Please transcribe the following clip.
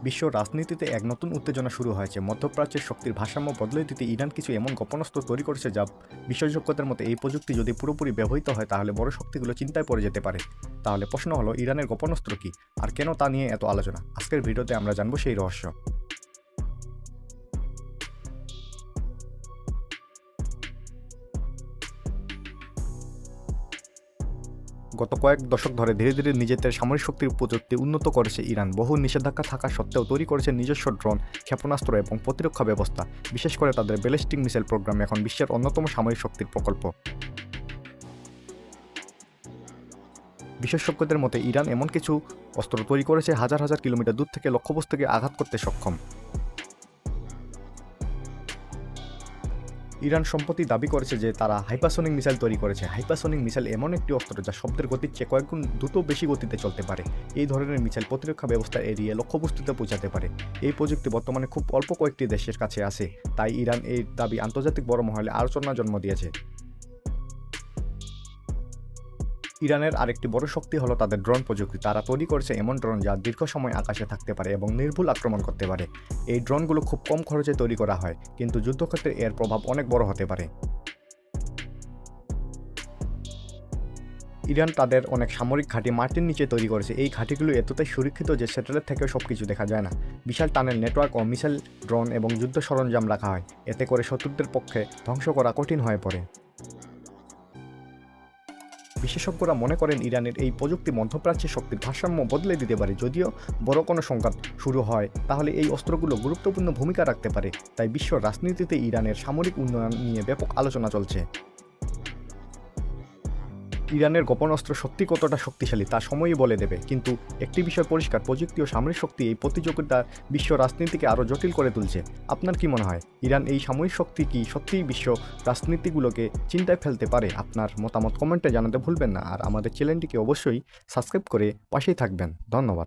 বিশ্ব রাজনীতিতে এক নতুন উত্তেজনা শুরু হয়েছে। মধ্যপ্রাচ্যের শক্তির ভারসাম্য বদলে দিতে ইরান কিছু এমন গোপনাস্ত্র তৈরি করেছে যা বিশেষজ্ঞদের মতে এই প্রযুক্তি যদি পুরোপুরি ব্যবহৃত হয় তাহলে বড় শক্তিগুলো চিন্তায় পড়ে যেতে পারে। তাহলে প্রশ্ন হলো, ইরানের গোপনাস্ত্র কী আর কেন তা নিয়ে এত আলোচনা? আজকের ভিডিওতে আমরা জানবো সেই রহস্য। গত কয়েক দশক ধরে ধীরে ধীরে নিজেদের সামরিক শক্তির প্রযুক্তি উন্নত করেছে ইরান। বহু নিষেধাজ্ঞা থাকা সত্ত্বেও তৈরি করেছে নিজস্ব ড্রোন, ক্ষেপণাস্ত্র এবং প্রতিরক্ষা ব্যবস্থা। বিশেষ করে তাদের ব্যালিস্টিক মিসাইল প্রোগ্রাম এখন বিশ্বের অন্যতম সামরিক শক্তির প্রকল্প। বিশেষজ্ঞদের মতে ইরান এমন কিছু অস্ত্র তৈরি করেছে হাজার হাজার কিলোমিটার দূর থেকে লক্ষ্যবস্তুকে আঘাত করতে সক্ষম। ইরান সম্প্রতি দাবি করেছে যে তারা হাইপারসনিক মিসাইল তৈরি করেছে। হাইপারসনিক মিসাইল এমন একটি অস্ত্র যা শব্দের গতির চেয়ে কয়েকগুণ দ্রুত বেশি গতিতে চলতে পারে। এই ধরনের মিসাইল প্রতিরক্ষা ব্যবস্থা এড়িয়ে লক্ষ্যবস্তুতে পৌঁছাতে পারে। এই প্রযুক্তি বর্তমানে খুব অল্প কয়েকটি দেশের কাছে আছে, তাই ইরান এই দাবি আন্তর্জাতিক বড় মহলে আলোচনা জন্ম দিয়েছে। ইরানের আরেকটি বড় শক্তি হলো তাদের ড্রোন প্রযুক্তি। তারা তৈরি করেছে এমন ড্রোন যা দীর্ঘ সময় আকাশে থাকতে পারে এবং নির্ভুল আক্রমণ করতে পারে। এই ড্রোনগুলো খুব কম খরচে তৈরি করা হয়, কিন্তু যুদ্ধক্ষেত্রে এর প্রভাব অনেক বড় হতে পারে। ইরান তাদের অনেক সামরিক ঘাঁটি মাটির নিচে তৈরি করেছে। এই ঘাঁটিগুলো এতটাই সুরক্ষিত যে স্যাটেলাইট থেকেও সবকিছু দেখা যায় না। বিশাল টানেল নেটওয়ার্ক ও মিসাইল, ড্রোন এবং যুদ্ধ সরঞ্জাম রাখা হয়। এতে করে শত্রুদের পক্ষে ধ্বংস করা কঠিন হয়ে পড়ে। বিশেষজ্ঞরা মনে করেন ইরানের এই প্রযুক্তি মধ্যপ্রাচ্যের শক্তির ভারসাম্য বদলে দিতে পারে। যদিও বড় কোনো সংঘাত শুরু হয় তাহলে এই অস্ত্রগুলো গুরুত্বপূর্ণ ভূমিকা রাখতে পারে। তাই বিশ্ব রাজনীতিতে ইরানের সামরিক উন্নয়ন নিয়ে ব্যাপক আলোচনা চলছে। ইরানের গোপন অস্ত্র সত্যি কতটা শক্তিশালী তা সময়ই বলে দেবে, কিন্তু একটি বিষয় পরিষ্কার, প্রযুক্তি ও সামরিক শক্তি এই প্রতিযোগিতা বিশ্ব রাজনীতিকে আরও জটিল করে তুলছে। আপনার কি মনে হয়, ইরান এই সামরিক শক্তি কি সত্যিই বিশ্ব রাজনীতিগুলোকে চিন্তায় ফেলতে পারে? আপনার মতামত কমেন্টে জানাতে ভুলবেন না, আর আমাদের চ্যানেলটিকে অবশ্যই সাবস্ক্রাইব করে পাশেই থাকবেন। ধন্যবাদ।